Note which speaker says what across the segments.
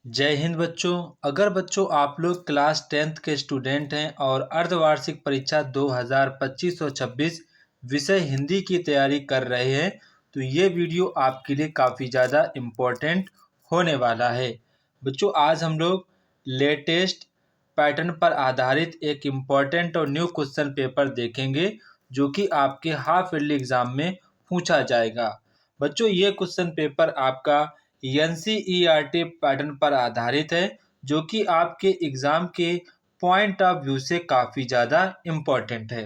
Speaker 1: जय हिंद बच्चों। अगर बच्चों आप लोग क्लास 10th के स्टूडेंट हैं और अर्धवार्षिक परीक्षा 2025 और 26 विषय हिंदी की तैयारी कर रहे हैं तो ये वीडियो आपके लिए काफ़ी ज़्यादा इम्पोर्टेंट होने वाला है। बच्चों आज हम लोग लेटेस्ट पैटर्न पर आधारित एक इम्पोर्टेंट और न्यू क्वेश्चन पेपर देखेंगे जो कि आपके हाफ ईयरली एग्ज़ाम में पूछा जाएगा। बच्चों ये क्वेश्चन पेपर आपका एनसीईआरटी पैटर्न पर आधारित है जो कि आपके एग्ज़ाम के पॉइंट ऑफ व्यू से काफ़ी ज़्यादा इम्पोर्टेंट है।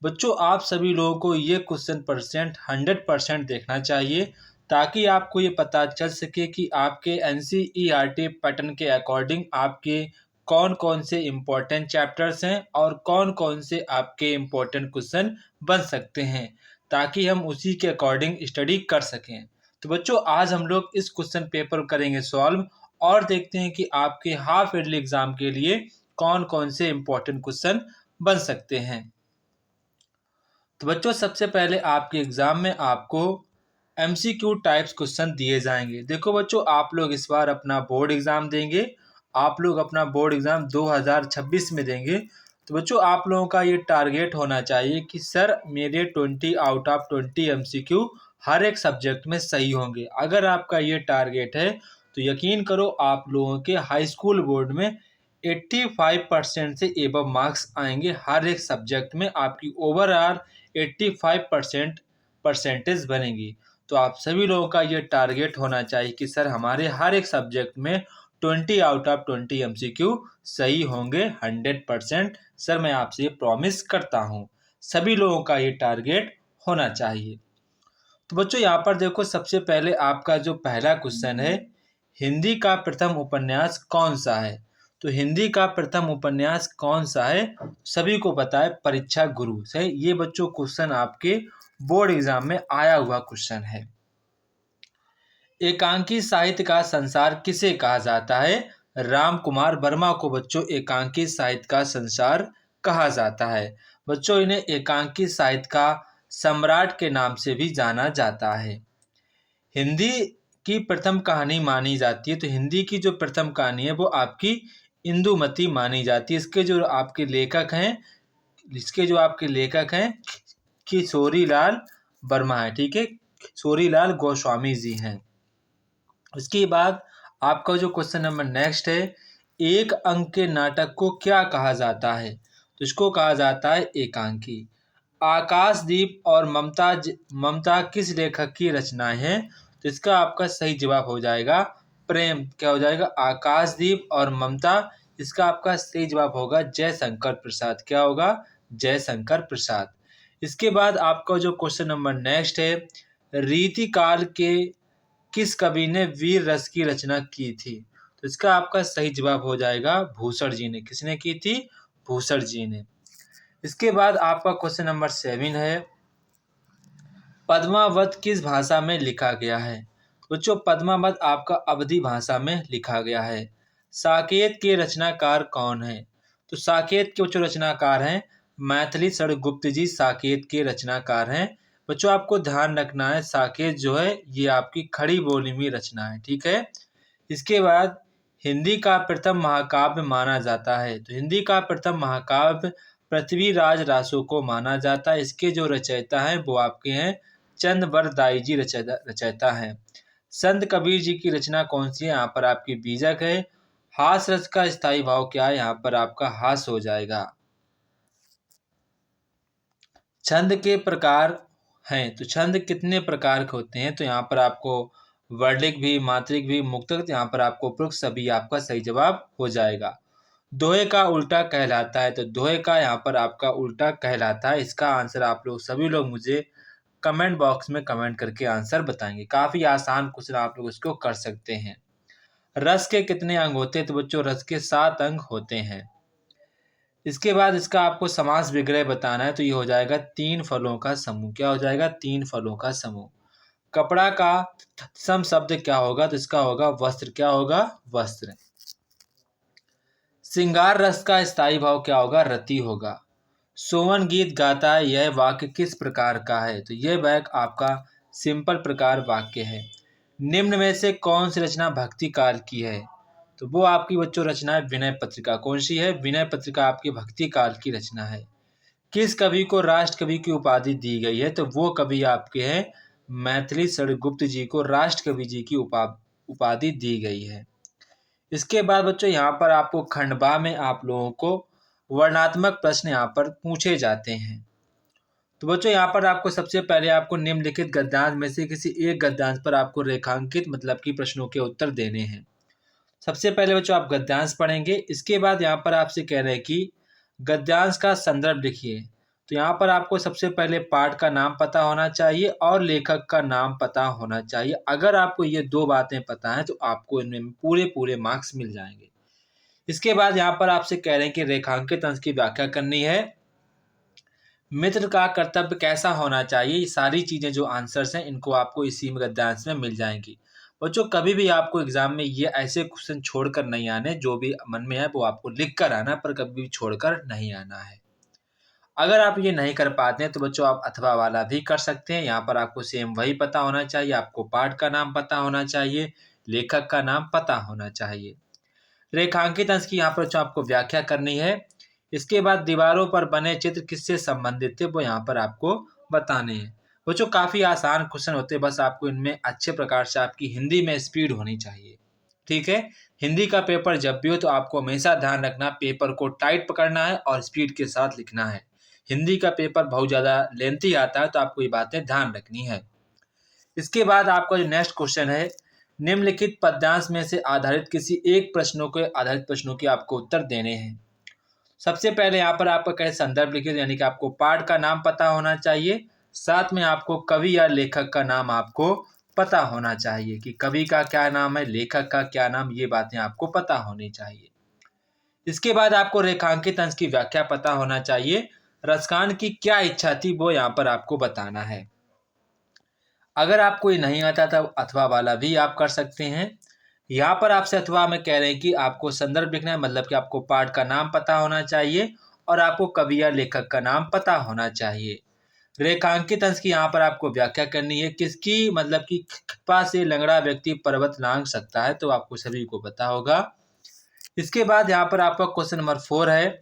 Speaker 1: बच्चों आप सभी लोगों को ये क्वेश्चन परसेंट 100% देखना चाहिए ताकि आपको ये पता चल सके कि आपके एनसीईआरटी पैटर्न के अकॉर्डिंग आपके कौन कौन से इम्पोर्टेंट चैप्टर्स हैं और कौन कौन से आपके इम्पोर्टेंट क्वेश्चन बन सकते हैं ताकि हम उसी के अकॉर्डिंग स्टडी कर सकें। तो बच्चों आज हम लोग इस क्वेश्चन पेपर करेंगे सॉल्व और देखते हैं कि आपके हाफ ईयरली एग्जाम के लिए कौन कौन से इम्पोर्टेंट क्वेश्चन बन सकते हैं। तो बच्चों सबसे पहले आपके एग्जाम में आपको एमसीक्यू टाइप्स क्वेश्चन दिए जाएंगे। देखो बच्चों आप लोग इस बार अपना बोर्ड एग्जाम देंगे, आप लोग अपना बोर्ड एग्जाम 2026 में देंगे। तो बच्चों आप लोगों का ये टारगेट होना चाहिए कि सर मेरे 20 आउट ऑफ 20 एमसीक्यू हर एक सब्जेक्ट में सही होंगे। अगर आपका ये टारगेट है तो यकीन करो आप लोगों के हाई स्कूल बोर्ड में 85% से एबव मार्क्स आएंगे। हर एक सब्जेक्ट में आपकी ओवरऑल 85% परसेंटेज बनेगी। तो आप सभी लोगों का ये टारगेट होना चाहिए कि सर हमारे हर एक सब्जेक्ट में 20 आउट ऑफ 20 एमसीक्यू सही होंगे 100%। सर मैं आपसे ये प्रॉमिस करता हूँ। सभी लोगों का ये टारगेट होना चाहिए। तो बच्चों यहाँ पर देखो सबसे पहले आपका जो पहला क्वेश्चन है, हिंदी का प्रथम उपन्यास कौन सा है। तो हिंदी का प्रथम उपन्यास कौन सा है सभी को पता है, परीक्षा गुरु से। ये बच्चों क्वेश्चन आपके बोर्ड एग्जाम में आया हुआ क्वेश्चन है। एकांकी साहित्य का संसार किसे कहा जाता है। राम कुमार वर्मा को बच्चों एकांकी साहित्य का संसार कहा जाता है। बच्चों इन्हें एकांकी साहित्य का सम्राट के नाम से भी जाना जाता है। हिंदी की प्रथम कहानी मानी जाती है, तो हिंदी की जो प्रथम कहानी है वो आपकी इंदुमती मानी जाती है। इसके जो आपके लेखक हैं किशोरीलाल वर्मा है, ठीक है, किशोरीलाल गोस्वामी जी हैं। उसके बाद आपका जो क्वेश्चन नंबर नेक्स्ट है, एक अंक के नाटक को क्या कहा जाता है। तो इसको कहा जाता है एकांकी। आकाशदीप और ममता किस लेखक की रचनाएं हैं। तो इसका आपका सही जवाब हो जाएगा प्रेम। क्या हो जाएगा, आकाशदीप और ममता। इसका आपका सही जवाब होगा जयशंकर प्रसाद। क्या होगा, जयशंकर प्रसाद। इसके बाद आपका जो क्वेश्चन नंबर नेक्स्ट है, रीतिकाल के किस कवि ने वीर रस की रचना की थी। तो इसका आपका सही जवाब हो जाएगा भूषण जी ने। किसने की थी, भूषण जी ने। इसके बाद आपका क्वेश्चन नंबर 7 है, पद्मावत किस भाषा में लिखा गया है। बच्चों पद्मावत आपका अवधी भाषा में लिखा गया है। साकेत के रचनाकार कौन है। तो साकेत के जो रचनाकार हैं मैथिली गुप्त जी साकेत के रचनाकार हैं। बच्चों आपको ध्यान रखना है साकेत जो है ये आपकी खड़ी बोली में रचना है, ठीक है। इसके बाद हिंदी का प्रथम महाकाव्य माना जाता है। तो हिंदी का प्रथम महाकाव्य पृथ्वीराज रासो को माना जाता है। इसके जो रचयिता हैं वो आपके हैं चंदवरदाई जी रचयिता हैं। संत कबीर जी की रचना कौन सी है। यहाँ पर आपकी बीजक है। हास रस का स्थायी भाव क्या है। यहाँ पर आपका हास हो जाएगा। छंद के प्रकार हैं। तो छंद कितने प्रकार के होते हैं। तो यहाँ पर आपको वर्णिक भी, मात्रिक भी, मुक्तक। यहाँ पर आपको उपरोक्त सभी आपका सही जवाब हो जाएगा। दोहे का उल्टा कहलाता है। तो दोहे का यहाँ पर आपका उल्टा कहलाता है। इसका आंसर आप लोग सभी लोग मुझे कमेंट बॉक्स में कमेंट करके आंसर बताएंगे। काफी आसान क्वेश्चन, आप लोग इसको कर सकते हैं। रस के कितने अंग होते हैं। तो बच्चों रस के 7 अंग होते हैं। इसके बाद इसका आपको समास विग्रह बताना है। तो ये हो जाएगा 3 फलों का समूह। क्या हो जाएगा, 3 फलों का समूह। कपड़ा का सम शब्द क्या होगा। तो इसका होगा वस्त्र। क्या होगा, वस्त्र। श्रृंगार रस का स्थायी भाव क्या होगा, रति होगा। सोवन गीत गाता है यह वाक्य किस प्रकार का है। तो यह वाक्य आपका सिंपल प्रकार वाक्य है। निम्न में से कौन सी रचना भक्ति काल की है। तो वो आपकी बच्चों रचना है विनय पत्रिका। कौन सी है? विनय पत्रिका आपकी भक्ति काल की रचना है। किस कवि को राष्ट्र कवि की उपाधि दी गई है? तो वो कवि आपके हैं मैथिली शरणगुप्त जी को राष्ट्र कवि जी की उपाधि दी गई है। इसके बाद बच्चों यहाँ पर आपको खंडवा में आप लोगों को वर्णनात्मक प्रश्न यहाँ पर पूछे जाते हैं। तो बच्चों यहाँ पर आपको सबसे पहले आपको निम्नलिखित गद्यांश में से किसी एक गद्यांश पर आपको रेखांकित मतलब कि प्रश्नों के उत्तर देने हैं। सबसे पहले बच्चों आप गद्यांश पढ़ेंगे। इसके बाद यहाँ पर आपसे कह रहे हैं कि गद्यांश का संदर्भ लिखिए। तो यहाँ पर आपको सबसे पहले पाठ का नाम पता होना चाहिए और लेखक का नाम पता होना चाहिए। अगर आपको ये दो बातें पता हैं तो आपको इनमें पूरे मार्क्स मिल जाएंगे। इसके बाद यहाँ पर आपसे कह रहे हैं कि रेखांकित अंश की व्याख्या करनी है। मित्र का कर्तव्य कैसा होना चाहिए, ये सारी चीज़ें जो आंसर्स हैं इनको आपको इसी गद्यांश में मिल जाएंगी। बच्चों कभी भी आपको एग्जाम में ये ऐसे क्वेश्चन छोड़कर नहीं आने, जो भी मन में है वो आपको लिख कर आना, पर कभी भी छोड़कर नहीं आना है। अगर आप ये नहीं कर पाते हैं तो बच्चों आप अथवा वाला भी कर सकते हैं। यहाँ पर आपको सेम वही पता होना चाहिए, आपको पाठ का नाम पता होना चाहिए, लेखक का नाम पता होना चाहिए। रेखांकित अंश की यहाँ पर जो आपको व्याख्या करनी है। इसके बाद दीवारों पर बने चित्र किससे संबंधित थे वो यहाँ पर आपको बताने हैं। बच्चों काफ़ी आसान क्वेश्चन होते हैं, बस आपको इनमें अच्छे प्रकार से आपकी हिंदी में स्पीड होनी चाहिए। ठीक है, हिंदी का पेपर जब भी हो तो आपको हमेशा ध्यान रखना, पेपर को टाइट पकड़ना है और स्पीड के साथ लिखना है। हिंदी का पेपर बहुत ज़्यादा लेंथी आता है तो आपको ये बातें ध्यान रखनी है। इसके बाद आपका जो नेक्स्ट क्वेश्चन है, निम्नलिखित पद्यांश में से आधारित किसी एक प्रश्नों के आधारित प्रश्नों के आपको उत्तर देने हैं। सबसे पहले यहाँ पर आपका कहे संदर्भ लिखिए, यानी कि आपको पाठ का नाम पता होना चाहिए, साथ में आपको कवि या लेखक का नाम आपको पता होना चाहिए कि कवि का क्या नाम है, लेखक का क्या नाम, ये बातें आपको पता होनी चाहिए। इसके बाद आपको रेखांकित अंश की व्याख्या पता होना चाहिए। रसकान की क्या इच्छा थी वो यहाँ पर आपको बताना है। अगर आपको ये नहीं आता था अथवा वाला भी आप कर सकते हैं। यहाँ पर आपसे अथवा में कह रहे हैं कि आपको संदर्भ लिखना है, मतलब कि आपको पाठ का नाम पता होना चाहिए और आपको कवि या लेखक का नाम पता होना चाहिए। रेखांकित अंश की यहाँ पर आपको व्याख्या करनी है। किसकी, मतलब कि खिपा से लंगड़ा व्यक्ति पर्वत लांघ सकता है, तो आपको सभी को पता होगा। इसके बाद यहाँ पर आपका क्वेश्चन नंबर 4 है,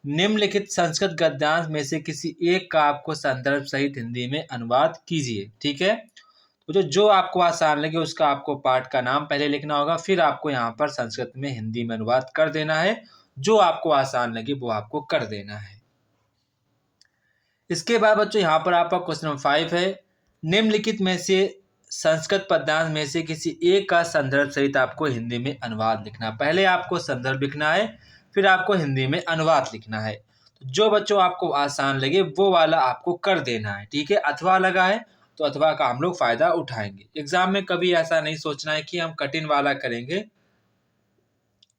Speaker 1: निम्नलिखित संस्कृत गद्यांश में से किसी एक का आपको संदर्भ सहित हिंदी में अनुवाद कीजिए। ठीक है, तो जो आपको आसान लगे उसका आपको पाठ का नाम पहले लिखना होगा, फिर आपको यहाँ पर संस्कृत में हिंदी में अनुवाद कर देना है। जो आपको आसान लगे वो आपको कर देना है। इसके बाद बच्चों यहाँ पर आपका क्वेश्चन नंबर 5 है, निम्नलिखित में से संस्कृत पद्यांश में से किसी एक का संदर्भ सहित आपको हिंदी में अनुवाद लिखना। पहले आपको संदर्भ लिखना है, फिर आपको हिंदी में अनुवाद लिखना है। जो बच्चों आपको आसान लगे वो वाला आपको कर देना है। ठीक है, अथवा लगा है तो अथवा का हम लोग फ़ायदा उठाएंगे। एग्जाम में कभी ऐसा नहीं सोचना है कि हम कठिन वाला करेंगे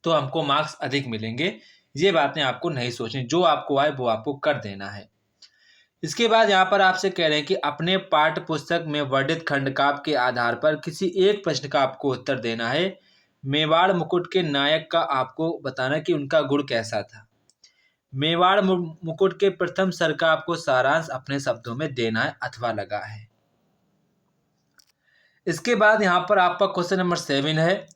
Speaker 1: तो हमको मार्क्स अधिक मिलेंगे, ये बातें आपको नहीं सोचनी। जो आपको आए वो आपको कर देना है। इसके बाद यहाँ पर आपसे कह रहे हैं कि अपने पाठ्य पुस्तक में वर्णित खंडकाव्य के आधार पर किसी एक प्रश्न का आपको उत्तर देना है। मेवाड़ मुकुट के नायक का आपको बताना कि उनका गुण कैसा था। मेवाड़ मुकुट के प्रथम सर का आपको सारांश अपने शब्दों में देना है, अथवा लगा है। इसके बाद यहाँ पर आपका क्वेश्चन नंबर 7 है,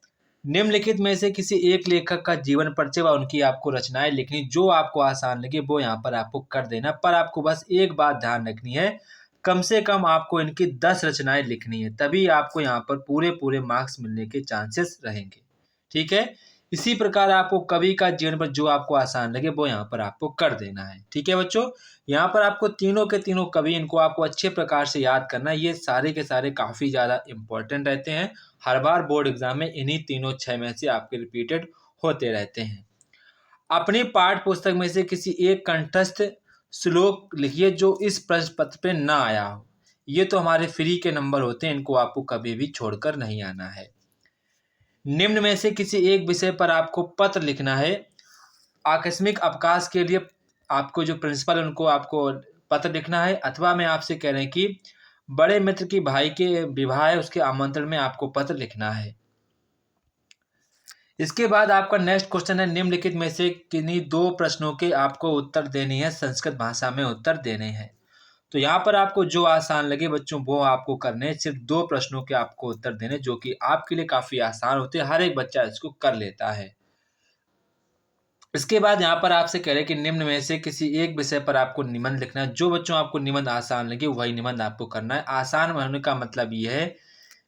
Speaker 1: निम्नलिखित में से किसी एक लेखक का जीवन परिचय व उनकी आपको रचनाएं लिखनी। जो आपको आसान लगे वो यहाँ पर आपको कर देना, पर आपको बस एक बात ध्यान रखनी है, कम से कम आपको इनकी 10 रचनाएं लिखनी है, तभी आपको यहाँ पर पूरे मार्क्स मिलने के चांसेस रहेंगे। ठीक है, इसी प्रकार आपको कवि का जीवन पर जो आपको आसान लगे वो यहाँ पर आपको कर देना है। ठीक है बच्चों, यहाँ पर आपको तीनों के तीनों कवि, इनको आपको अच्छे प्रकार से याद करना है। ये सारे के सारे काफ़ी ज़्यादा इंपॉर्टेंट रहते हैं। हर बार बोर्ड एग्जाम में इन्हीं तीनों 6 में से आपके रिपीटेड होते रहते हैं। अपनी पाठ पुस्तक में से किसी एक कंठस्थ श्लोक लिखिए जो इस प्रश्न पत्र पे ना आया हो। ये तो हमारे फ्री के नंबर होते हैं, इनको आपको कभी भी छोड़कर नहीं आना है। निम्न में से किसी एक विषय पर आपको पत्र लिखना है। आकस्मिक अवकाश के लिए आपको जो प्रिंसिपल है उनको आपको पत्र लिखना है। अथवा में आपसे कह रहे हैं कि बड़े मित्र की भाई के विवाह है, उसके आमंत्रण में आपको पत्र लिखना है। इसके बाद आपका नेक्स्ट क्वेश्चन है, निम्नलिखित में से किन्हीं दो प्रश्नों के आपको उत्तर देनी है, संस्कृत भाषा में उत्तर देने हैं। तो यहाँ पर आपको जो आसान लगे बच्चों वो आपको करने हैं। सिर्फ 2 प्रश्नों के आपको उत्तर देने जो कि आपके लिए काफ़ी आसान होते हैं, हर एक बच्चा इसको कर लेता है। इसके बाद यहाँ पर आपसे कह रहे हैं कि निम्न में से किसी एक विषय पर आपको निबंध लिखना है। जो बच्चों आपको निबंध आसान लगे वही निबंध आपको करना है। आसान होने का मतलब ये है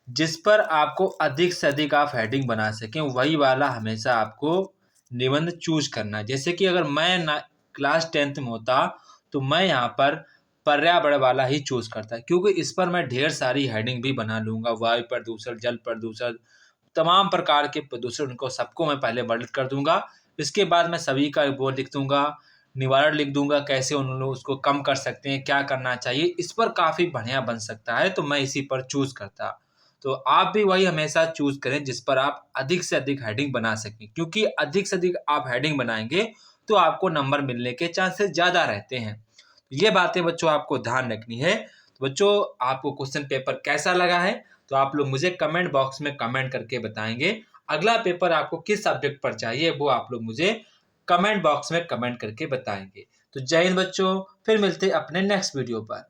Speaker 1: जिस पर आपको अधिक से अधिक आप हेडिंग बना सकें, वही वाला हमेशा आपको निबंध चूज़ करना है। जैसे कि अगर मैं ना क्लास 10th में होता, तो मैं यहाँ पर पर्यावरण वाला ही चूज़ करता, क्योंकि इस पर मैं ढेर सारी हेडिंग भी बना लूँगा। वायु प्रदूषण, जल प्रदूषण, तमाम प्रकार के प्रदूषण उनको सबको मैं पहले वर्णित कर दूँगा। इसके बाद मैं सभी का वो लिख दूँगा, निवारण लिख दूँगा, कैसे उन लोग उसको कम कर सकते हैं, क्या करना चाहिए। इस पर काफ़ी बढ़िया बन सकता है, तो मैं इसी पर चूज़ करता। तो आप भी वही हमेशा चूज़ करें जिस पर आप अधिक से अधिक हेडिंग बना सकें, क्योंकि अधिक से अधिक आप हेडिंग बनाएँगे तो आपको नंबर मिलने के चांसेस ज़्यादा रहते हैं। ये बातें बच्चों आपको ध्यान रखनी है। तो बच्चों आपको क्वेश्चन पेपर कैसा लगा है? तो आप लोग मुझे कमेंट बॉक्स में कमेंट करके बताएँगे। अगला पेपर आपको किस सब्जेक्ट पर चाहिए वो आप लोग मुझे कमेंट बॉक्स में कमेंट करके बताएँगे। तो जय हिंद बच्चों, फिर मिलते हैं अपने नेक्स्ट वीडियो पर।